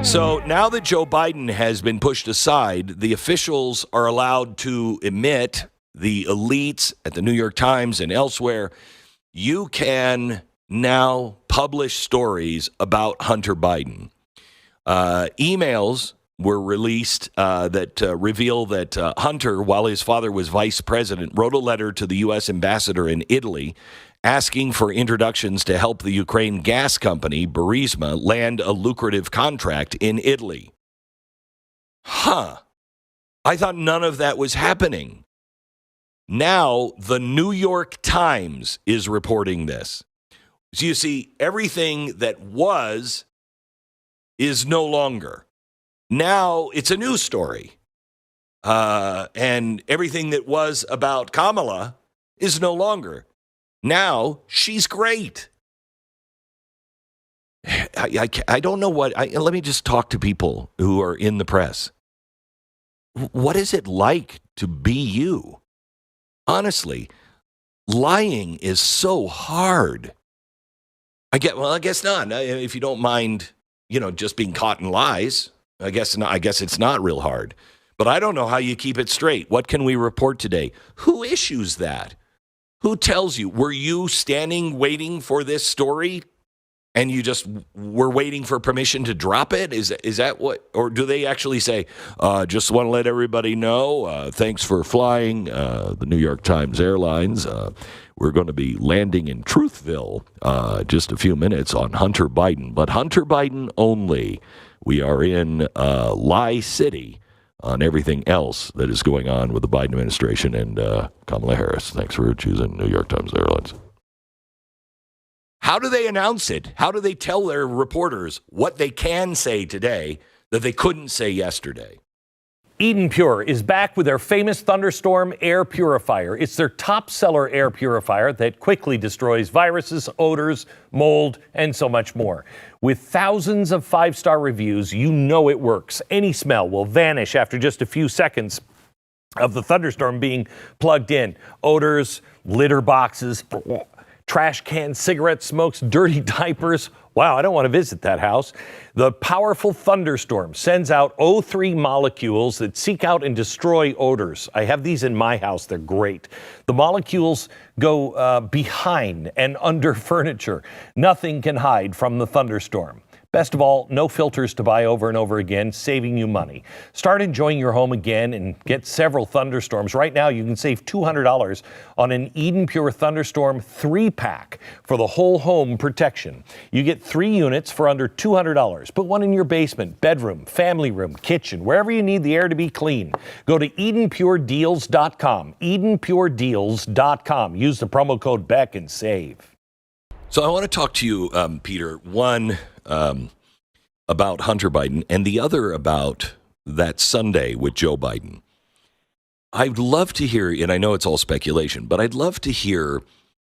So now that Joe Biden has been pushed aside, the officials are allowed to emit, the elites at the New York Times and elsewhere, you can now publish stories about Hunter Biden. Emails were released that reveal that Hunter, while his father was vice president, wrote a letter to the U.S. ambassador in Italy asking for introductions to help the Ukraine gas company, Burisma, land a lucrative contract in Italy. I thought none of that was happening. Now, the New York Times is reporting this. So you see, everything that was is no longer. Now it's a news story. And everything that was about Kamala is no longer. Now she's great. I don't know what. Let me just talk to people who are in the press. What is it like to be you? Honestly, lying is so hard. I guess not. If you don't mind, just being caught in lies, I guess not. I guess it's not real hard. But I don't know how you keep it straight. What can we report today? Who issues that? Who tells you? Were you standing waiting for this story and you just were waiting for permission to drop it? Is that what? Or do they actually say, just want to let everybody know, thanks for flying the New York Times Airlines. We're going to be landing in Truthville just a few minutes on Hunter Biden. But Hunter Biden only. We are in Lie City on everything else that is going on with the Biden administration and Kamala Harris. Thanks for choosing New York Times Airlines. How do they announce it? How do they tell their reporters what they can say today that they couldn't say yesterday? Eden Pure is back with their famous Thunderstorm air purifier. It's their top seller air purifier that quickly destroys viruses, odors, mold, and so much more. With thousands of 5-star reviews, you know it works. Any smell will vanish after just a few seconds of the Thunderstorm being plugged in. Odors, litter boxes, trash cans, cigarette smokes, dirty diapers. Wow, I don't want to visit that house. The powerful Thunderstorm sends out O3 molecules that seek out and destroy odors. I have these in my house. They're great. The molecules go behind and under furniture. Nothing can hide from the Thunderstorm. Best of all, no filters to buy over and over again, saving you money. Start enjoying your home again and get several Thunderstorms. Right now, you can save $200 on an Eden Pure Thunderstorm 3-pack for the whole home protection. You get 3 units for under $200. Put one in your basement, bedroom, family room, kitchen, wherever you need the air to be clean. Go to EdenPureDeals.com, EdenPureDeals.com. Use the promo code Beck and save. So I want to talk to you, Peter, one about Hunter Biden and the other about that Sunday with Joe Biden. I'd love to hear, and I know it's all speculation, but I'd love to hear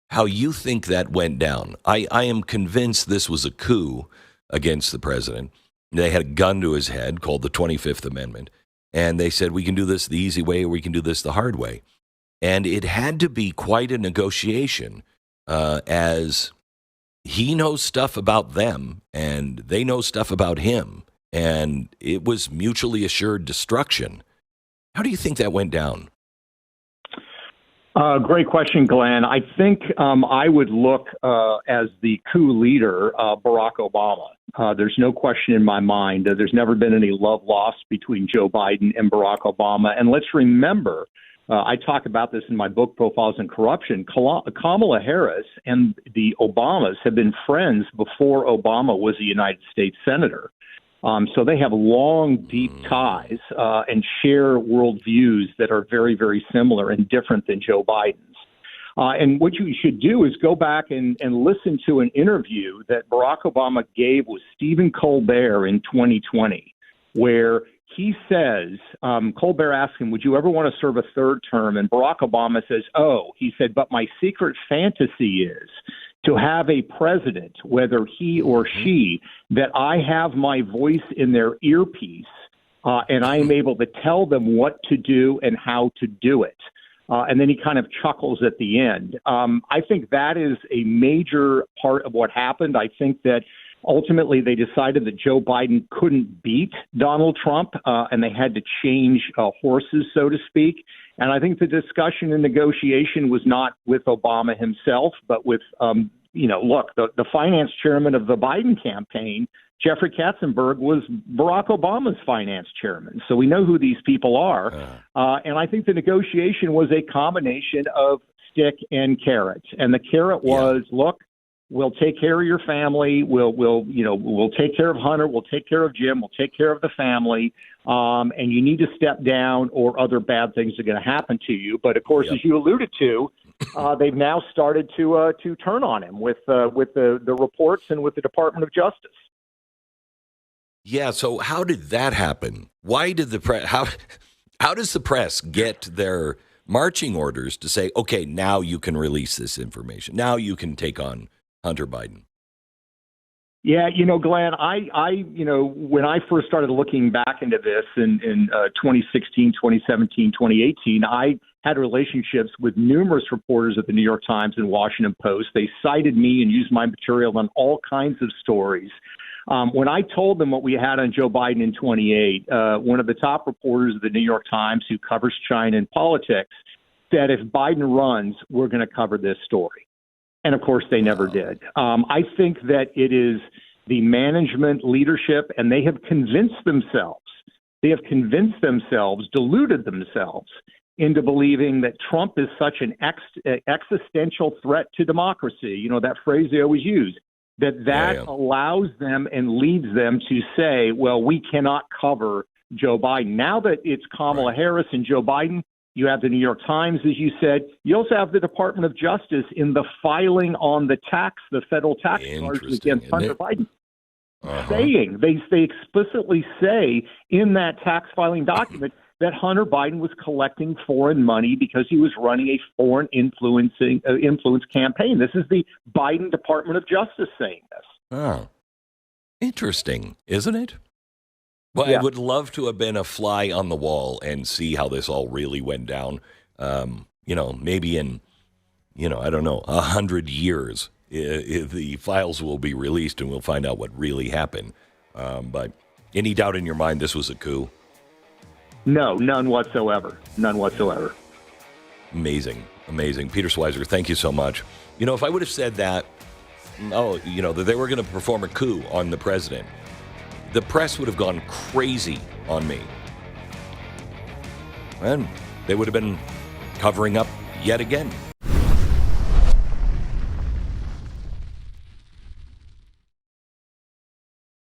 how you think that went down. I am convinced this was a coup against the president. They had a gun to his head called the 25th Amendment, and they said, we can do this the easy way or we can do this the hard way. And it had to be quite a negotiation as he knows stuff about them and they know stuff about him, and it was mutually assured destruction. How do you think that went down? Great question, Glenn. I think I would look as the coup leader, Barack Obama. There's no question in my mind that there's never been any love lost between Joe Biden and Barack Obama. And let's remember, I talk about this in my book, Profiles in Corruption. Kamala Harris and the Obamas have been friends before Obama was a United States senator. So they have long, deep ties and share worldviews that are very, very similar and different than Joe Biden's. And what you should do is go back and listen to an interview that Barack Obama gave with Stephen Colbert in 2020, where he says, Colbert asked him, would you ever want to serve a third term? And Barack Obama says, he said, but my secret fantasy is to have a president, whether he or she, that I have my voice in their earpiece and I am able to tell them what to do and how to do it. And then he kind of chuckles at the end. I think that is a major part of what happened. I think that Ultimately, they decided that Joe Biden couldn't beat Donald Trump, and they had to change horses, so to speak. And I think the discussion and negotiation was not with Obama himself, but with, look, the finance chairman of the Biden campaign, Jeffrey Katzenberg, was Barack Obama's finance chairman. So we know who these people are. And I think the negotiation was a combination of stick and carrot. And the carrot was, look, we'll take care of your family. We'll take care of Hunter. We'll take care of Jim. We'll take care of the family. And you need to step down, or other bad things are going to happen to you. But of course, as you alluded to, they've now started to turn on him with the reports and with the Department of Justice. Yeah. So how did that happen? Why did the press? How does the press get their marching orders to say, okay, now you can release this information. Now you can take on Hunter Biden? Yeah, Glenn, I when I first started looking back into this in 2016, 2017, 2018, I had relationships with numerous reporters at the New York Times and Washington Post. They cited me and used my material on all kinds of stories. When I told them what we had on Joe Biden in 28, one of the top reporters of the New York Times who covers China and politics said, if Biden runs, we're going to cover this story. And of course, they never did. I think that it is the management leadership, and they have convinced themselves, deluded themselves into believing that Trump is such an existential threat to democracy. That phrase they always use, that allows them and leads them to say, well, we cannot cover Joe Biden. Now that it's Kamala Harris and Joe Biden, you have the New York Times, as you said. You also have the Department of Justice in the filing on the federal tax charges against Hunter Biden, saying, they explicitly say in that tax filing document that Hunter Biden was collecting foreign money because he was running a foreign influence campaign. This is the Biden Department of Justice saying this. Oh, interesting, isn't it? Well, I would love to have been a fly on the wall and see how this all really went down. Maybe in, 100 years, the files will be released and we'll find out what really happened. But any doubt in your mind this was a coup? No, none whatsoever. None whatsoever. Amazing. Peter Schweizer, thank you so much. If I would have said that, that they were going to perform a coup on the president, the press would have gone crazy on me. And they would have been covering up yet again.